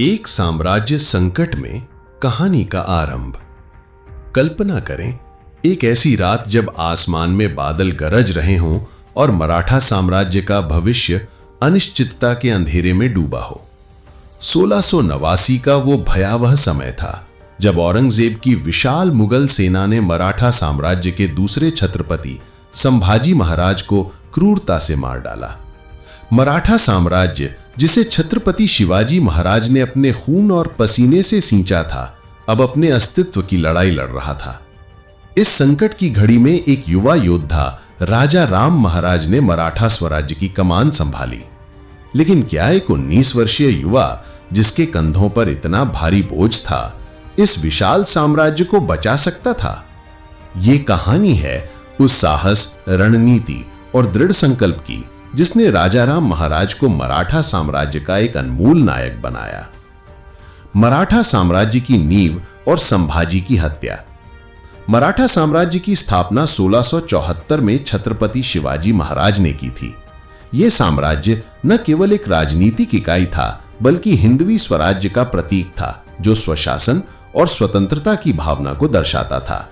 एक साम्राज्य संकट में कहानी का आरंभ। कल्पना करें, एक ऐसी रात जब आसमान में बादल गरज रहे हों और मराठा साम्राज्य का भविष्य अनिश्चितता के अंधेरे में डूबा हो। 1689 का वो भयावह समय था जब औरंगजेब की विशाल मुगल सेना ने मराठा साम्राज्य के दूसरे छत्रपति संभाजी महाराज को क्रूरता से मार डाला। मराठा साम्राज्य, जिसे छत्रपति शिवाजी महाराज ने अपने खून और पसीने से सींचा था, अब अपने अस्तित्व की लड़ाई लड़ रहा था। इस संकट की घड़ी में एक युवा योद्धा राजा राम महाराज ने मराठा स्वराज्य की कमान संभाली। लेकिन क्या एक 19 वर्षीय युवा, जिसके कंधों पर इतना भारी बोझ था, इस विशाल साम्राज्य को बचा सकता था? ये कहानी है उस साहस, रणनीति और दृढ़ संकल्प की जिसने राजा राम महाराज को मराठा साम्राज्य का एक अनमोल नायक बनाया। मराठा साम्राज्य की नींव और संभाजी की हत्या। मराठा साम्राज्य की स्थापना 1674 में छत्रपति शिवाजी महाराज ने की थी। यह साम्राज्य न केवल एक राजनीतिक इकाई था, बल्कि हिंदवी स्वराज्य का प्रतीक था, जो स्वशासन और स्वतंत्रता की भावना को दर्शाता था।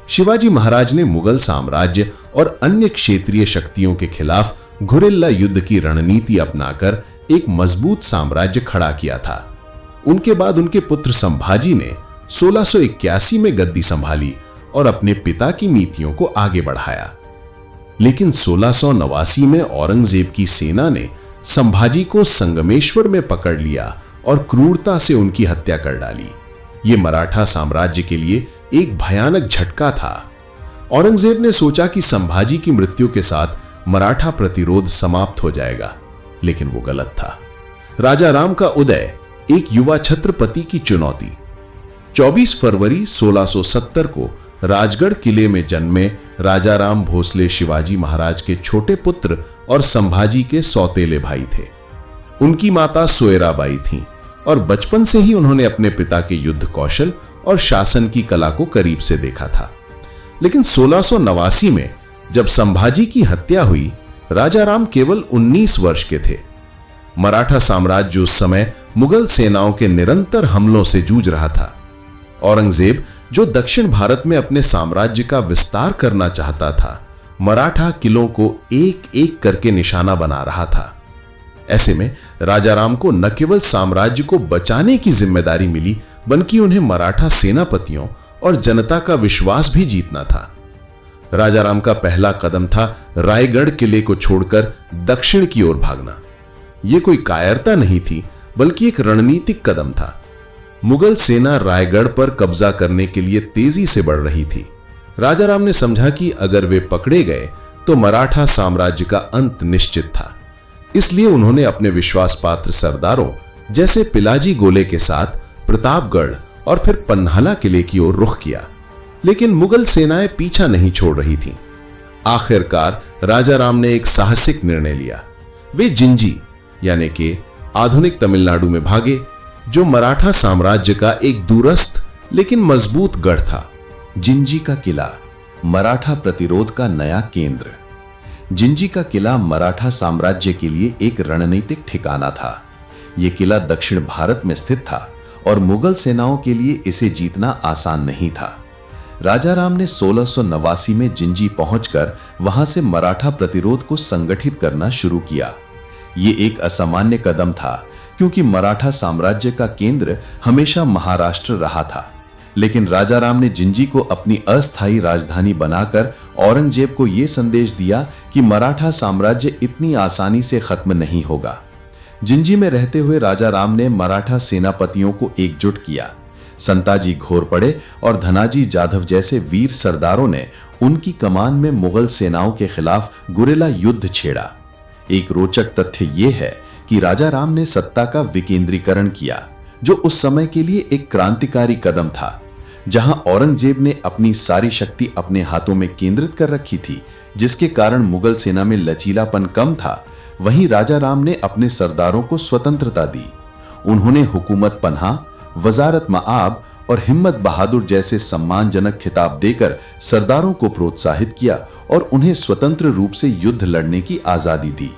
शिवाजी महाराज ने मुगल साम्राज्य और अन्य क्षेत्रीय शक्तियों के खिलाफ गुरिल्ला युद्ध की रणनीति अपनाकर एक मजबूत साम्राज्य खड़ा किया था। उनके बाद उनके पुत्र संभाजी ने 1681 में गद्दी संभाली और अपने पिता की नीतियों को आगे बढ़ाया। लेकिन 1689 में औरंगजेब की सेना ने संभाजी को संगमेश्वर में पकड़ लिया और क्रूरता से उनकी हत्या कर डाली। ये मराठा साम्राज्य के लिए एक भयानक झटका था। औरंगजेब ने सोचा कि संभाजी की मृत्यु के साथ मराठा प्रतिरोध समाप्त हो जाएगा, लेकिन वो गलत था। राजा राम का उदय, एक युवा छत्रपति की चुनौती। 24 फरवरी 1670 को राजगढ़ किले में जन्मे राजा राम भोसले शिवाजी महाराज के छोटे पुत्र और संभाजी के सौतेले भाई थे। उनकी माता सोयराबाई थीं और बचपन से ही उन्होंने अपने पिता के युद्ध कौशल और शासन की कला को करीब से देखा था। लेकिन 1689 में जब संभाजी की हत्या हुई, राजा राम केवल 19 वर्ष के थे। मराठा साम्राज्य उस समय मुगल सेनाओं के निरंतर हमलों से जूझ रहा था। औरंगजेब, जो दक्षिण भारत में अपने साम्राज्य का विस्तार करना चाहता था, मराठा किलों को एक एक करके निशाना बना रहा था। ऐसे में राजा राम को न केवल साम्राज्य को बचाने की जिम्मेदारी मिली, बल्कि उन्हें मराठा सेनापतियों और जनता का विश्वास भी जीतना था। राजा राम का पहला कदम था रायगढ़ किले को छोड़कर दक्षिण की ओर भागना। यह कोई कायरता नहीं थी, बल्कि एक रणनीतिक कदम था। मुगल सेना रायगढ़ पर कब्जा करने के लिए तेजी से बढ़ रही थी। राजा राम ने समझा कि अगर वे पकड़े गए तो मराठा साम्राज्य का अंत निश्चित था। इसलिए उन्होंने अपने विश्वास पात्र सरदारों जैसे पिलाजी गोले के साथ प्रतापगढ़ और फिर पन्हाला किले की ओर रुख किया। लेकिन मुगल सेनाएं पीछा नहीं छोड़ रही थीं। आखिरकार राजा राम ने एक साहसिक निर्णय लिया। वे जिंजी, यानी कि आधुनिक तमिलनाडु में भागे, जो मराठा साम्राज्य का एक दूरस्थ लेकिन मजबूत गढ़ था। जिंजी का किला, मराठा प्रतिरोध का नया केंद्र। जिंजी का किला मराठा साम्राज्य के लिए एक रणनीतिक ठिकाना था। यह किला दक्षिण भारत में स्थित था और मुगल सेनाओं के लिए इसे जीतना आसान नहीं था। राजा राम ने 1689 में जिंजी पहुंचकर वहां से मराठा प्रतिरोध को संगठित करना शुरू किया। यह एक असामान्य कदम था, क्योंकि मराठा साम्राज्य का केंद्र हमेशा महाराष्ट्र रहा था। लेकिन राजा राम ने जिंजी को अपनी अस्थायी राजधानी बनाकर औरंगजेब को यह संदेश दिया कि मराठा साम्राज्य इतनी आसानी से खत्म नहीं होगा। जिंजी में रहते हुए राजा राम ने मराठा सेनापतियों को एकजुट किया। संताजी घोरपड़े और धनाजी जाधव जैसे वीर सरदारों ने उनकी कमान में मुगल सेनाओं के खिलाफ गुरिल्ला युद्ध छेड़ा। एक रोचक तथ्य यह है कि राजा राम ने सत्ता का विकेंद्रीकरण किया, जो उस समय के लिए एक क्रांतिकारी कदम था। जहां औरंगजेब ने अपनी सारी शक्ति अपने हाथों में केंद्रित कर रखी थी, जिसके कारण मुगल सेना में लचीलापन कम था, वहीं राजा राम ने अपने सरदारों को स्वतंत्रता दी। उन्होंने हुकूमत पन्हा, वजारत मआब और हिम्मत बहादुर जैसे सम्मानजनक खिताब देकर सरदारों को प्रोत्साहित किया और उन्हें स्वतंत्र रूप से युद्ध लड़ने की आजादी दी।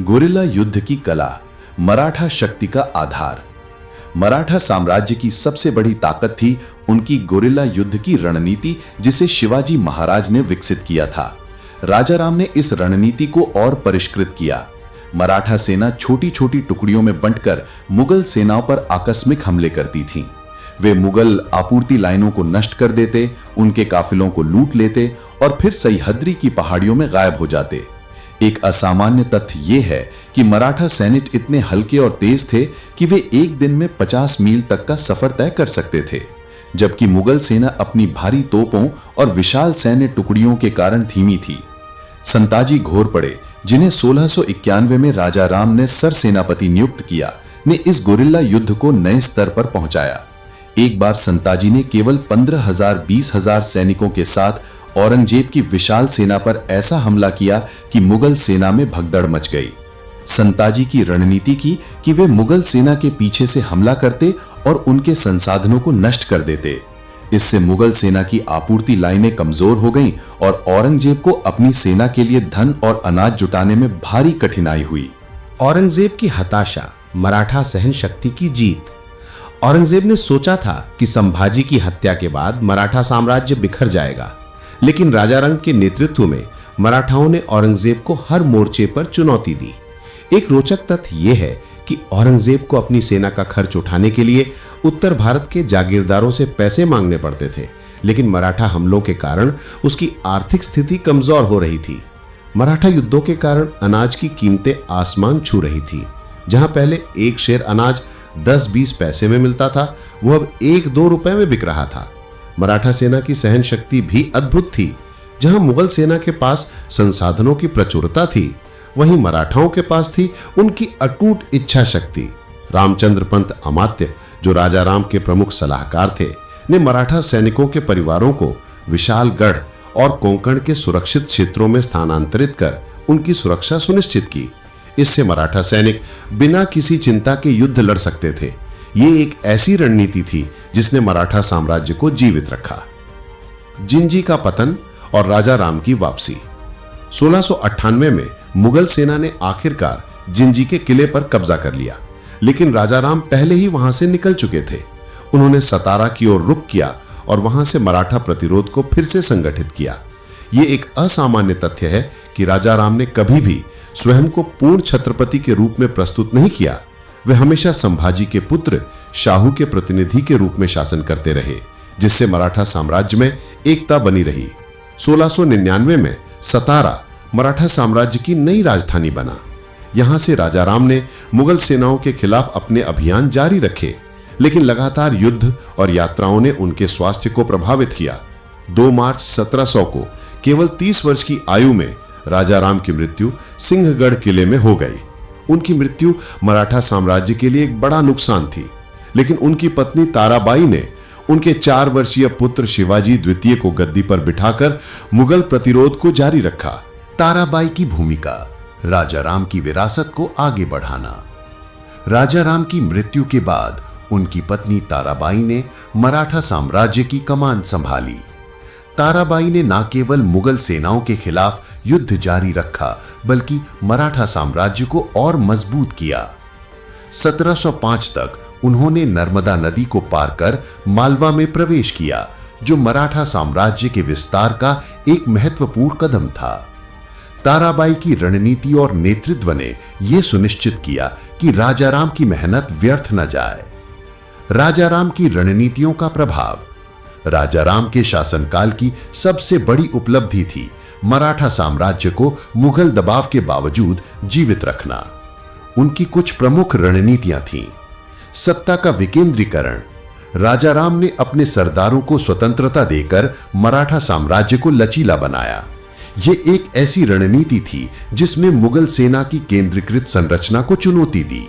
गुरिल्ला युद्ध की कला, मराठा शक्ति का आधार। मराठा साम्राज्य की सबसे बड़ी ताकत थी उनकी गुरिल्ला युद्ध की रणनीति, जिसे शिवाजी महाराज ने विकसित किया था। राजा राम ने इस रणनीति को और परिष्कृत किया। मराठा सेना छोटी छोटी टुकड़ियों में बंटकर मुगल सेनाओं पर आकस्मिक हमले करती थी। वे मुगल आपूर्ति लाइनों को नष्ट कर देते, उनके काफिलों को लूट लेते और फिर सह्याद्री की पहाड़ियों में गायब हो जाते। एक असामान्य तथ्य यह है कि मराठा सैनिक इतने हल्के और तेज थे कि वे एक दिन में 50 मील तक का सफर तय कर सकते थे, जबकि मुगल सेना अपनी भारी तोपों और विशाल सैन्य टुकड़ियों के कारण धीमी थी। संताजी घोरपड़े, जिन्हें 1691 में राजा राम ने सरसेनापति नियुक्त किया, ने इस गुरिल्ला युद्ध को नए स्तर पर पहुंचाया। एक बार संताजी ने केवल 15,000-20,000 सैनिकों के साथ औरंगजेब की विशाल सेना पर ऐसा हमला किया कि मुगल सेना में भगदड़ मच गई। संताजी की रणनीति की कि वे मुगल सेना के पीछे से हमला करते और उनके संसाधनों को नष्ट कर देते। इससे मुगल सेना की आपूर्ति लाइनें कमजोर हो गईं और औरंगजेब को अपनी सेना के लिए धन और अनाज जुटाने में भारी कठिनाई हुई। औरंगजेब की हताशा, मराठा सहन शक्ति की जीत। औरंगजेब ने सोचा था कि संभाजी की हत्या के बाद मराठा साम्राज्य बिखर जाएगा, लेकिन राजा रंग के नेतृत्व में मराठाओं ने औरंगजेब को हर मोर्चे पर चुनौती दी। एक रोचक तथ्य यह है कि औरंगजेब को अपनी सेना का खर्च उठाने के लिए उत्तर भारत के जागीरदारों से पैसे मांगने पड़ते थे, लेकिन मराठा हमलों के कारण उसकी आर्थिक स्थिति कमजोर हो रही थी। मराठा युद्धों के कारण अनाज की कीमतें आसमान छू रही थी। जहां पहले एक शेर अनाज 10-20 पैसे में मिलता था, वो अब 1-2 रुपए में बिक रहा था। मराठा सेना की सहन शक्ति भी अद्भुत थी। जहां मुगल सेना के पास संसाधनों की प्रचुरता थी, वहीं मराठाओं के पास थी उनकी अटूट इच्छा शक्ति। रामचंद्र पंत अमात्य, जो राजा राम के प्रमुख सलाहकार थे, ने मराठा सैनिकों के परिवारों को विशालगढ़ और कोंकण के सुरक्षित क्षेत्रों में स्थानांतरित कर उनकी सुरक्षा सुनिश्चित की। इससे मराठा सैनिक बिना किसी चिंता के युद्ध लड़ सकते थे। ये एक ऐसी रणनीति थी जिसने मराठा साम्राज्य को जीवित रखा। जिंजी का पतन और राजा राम की वापसी। 1698 में मुगल सेना ने आखिरकार जिंजी के किले पर कब्जा कर लिया, लेकिन राजा राम पहले ही वहां से निकल चुके थे। उन्होंने सतारा की ओर रुख किया और वहां से मराठा प्रतिरोध को फिर से संगठित किया। यह एक असामान्य तथ्य है कि राजा राम ने कभी भी स्वयं को पूर्ण छत्रपति के रूप में प्रस्तुत नहीं किया। वे हमेशा संभाजी के पुत्र शाहू के प्रतिनिधि के रूप में शासन करते रहे, जिससे मराठा साम्राज्य में एकता बनी रही। 1699 में सतारा मराठा साम्राज्य की नई राजधानी बना। यहां से राजा राम ने मुगल सेनाओं के खिलाफ अपने अभियान जारी रखे, लेकिन लगातार युद्ध और यात्राओं ने उनके स्वास्थ्य को प्रभावित किया। 2 मार्च 1700 को केवल 30 वर्ष की आयु में राजा राम की मृत्यु सिंहगढ़ किले में हो गई। उनकी मृत्यु मराठा साम्राज्य के लिए एक बड़ा नुकसान थी, लेकिन उनकी पत्नी ताराबाई ने उनके 4 वर्षीय पुत्र शिवाजी द्वितीय को गद्दी पर बिठाकर मुगल प्रतिरोध को जारी रखा। ताराबाई की भूमिका, राजा राम की विरासत को आगे बढ़ाना। राजा राम की मृत्यु के बाद उनकी पत्नी ताराबाई ने मराठा साम्राज्य की कमान संभाली। ताराबाई ने न केवल मुगल सेनाओं के खिलाफ युद्ध जारी रखा, बल्कि मराठा साम्राज्य को और मजबूत किया। 1705 तक उन्होंने नर्मदा नदी को पार कर मालवा में प्रवेश किया, जो मराठा साम्राज्य के विस्तार का एक महत्वपूर्ण कदम था। ताराबाई की रणनीति और नेतृत्व ने यह सुनिश्चित किया कि राजाराम की मेहनत व्यर्थ न जाए। राजाराम की रणनीतियों का प्रभाव। राजाराम के शासनकाल की सबसे बड़ी उपलब्धि थी मराठा साम्राज्य को मुगल दबाव के बावजूद जीवित रखना। उनकी कुछ प्रमुख रणनीतियां थीं। सत्ता का विकेंद्रीकरण। राजाराम ने अपने सरदारों को स्वतंत्रता देकर मराठा साम्राज्य को लचीला बनाया। यह एक ऐसी रणनीति थी जिसने मुगल सेना की केंद्रीकृत संरचना को चुनौती दी।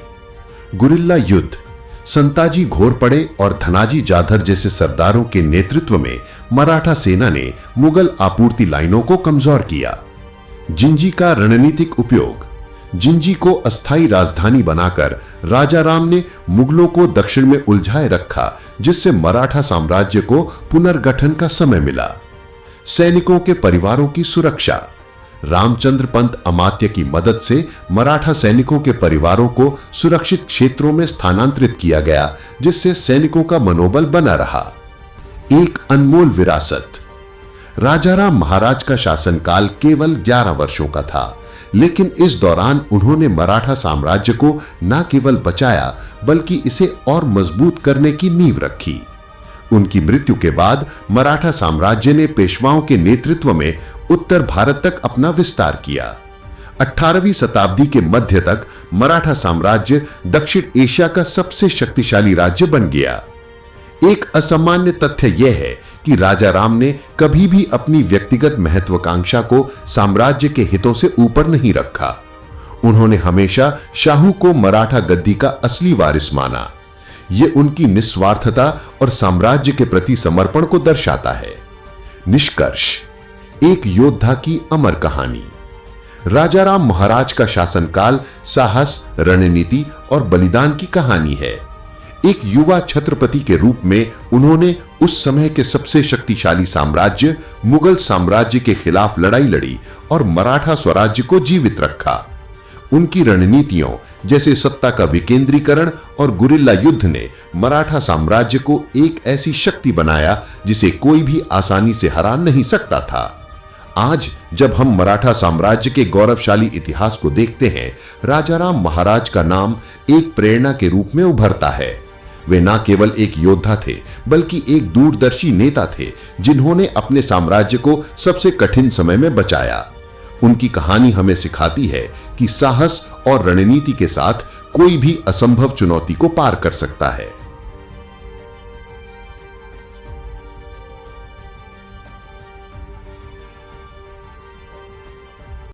गुरिल्ला युद्ध। संताजी घोरपड़े और धनाजी जाधर जैसे सरदारों के नेतृत्व में मराठा सेना ने मुगल आपूर्ति लाइनों को कमजोर किया। जिंजी का रणनीतिक उपयोग। जिंजी को अस्थायी राजधानी बनाकर राजाराम ने मुगलों को दक्षिण में उलझाए रखा, जिससे मराठा साम्राज्य को पुनर्गठन का समय मिला। सैनिकों के परिवारों की सुरक्षा। रामचंद्र पंत अमात्य की मदद से मराठा सैनिकों के परिवारों को सुरक्षित क्षेत्रों में स्थानांतरित किया गया, जिससे सैनिकों का मनोबल बना रहा। एक अनमोल विरासत। राजाराम महाराज का शासनकाल केवल 11 वर्षों का था, लेकिन इस दौरान उन्होंने मराठा साम्राज्य को न केवल बचाया बल्कि इसे और मजबूत करने की नींव रखी। उनकी मृत्यु के बाद मराठा साम्राज्य ने पेशवाओं के नेतृत्व में उत्तर भारत तक अपना विस्तार किया। 18वीं शताब्दी के मध्य तक मराठा साम्राज्य दक्षिण एशिया का सबसे शक्तिशाली राज्य बन गया। एक असामान्य तथ्य यह है कि राजाराम ने कभी भी अपनी व्यक्तिगत महत्वाकांक्षा को साम्राज्य के हितों से ऊपर नहीं रखा। उन्होंने हमेशा शाहू को मराठा गद्दी का असली वारिस माना। यह उनकी निस्वार्थता और साम्राज्य के प्रति समर्पण को दर्शाता है। निष्कर्ष, एक योद्धा की अमर कहानी। राजाराम महाराज का शासनकाल साहस, रणनीति और बलिदान की कहानी है। एक युवा छत्रपति के रूप में उन्होंने उस समय के सबसे शक्तिशाली साम्राज्य मुगल साम्राज्य के खिलाफ लड़ाई लड़ी और मराठा स्वराज्य को जीवित रखा। उनकी रणनीतियों जैसे सत्ता का विकेंद्रीकरण और गुरिल्ला युद्ध ने मराठा साम्राज्य को एक ऐसी शक्ति बनाया जिसे कोई भी आसानी से हरा नहीं सकता था। आज जब हम मराठा साम्राज्य के गौरवशाली इतिहास को देखते हैं, राजाराम महाराज का नाम एक प्रेरणा के रूप में उभरता है। वे न केवल एक योद्धा थे बल्कि एक दूरदर्शी नेता थे, जिन्होंने अपने साम्राज्य को सबसे कठिन समय में बचाया। उनकी कहानी हमें सिखाती है कि साहस और रणनीति के साथ कोई भी असंभव चुनौती को पार कर सकता है।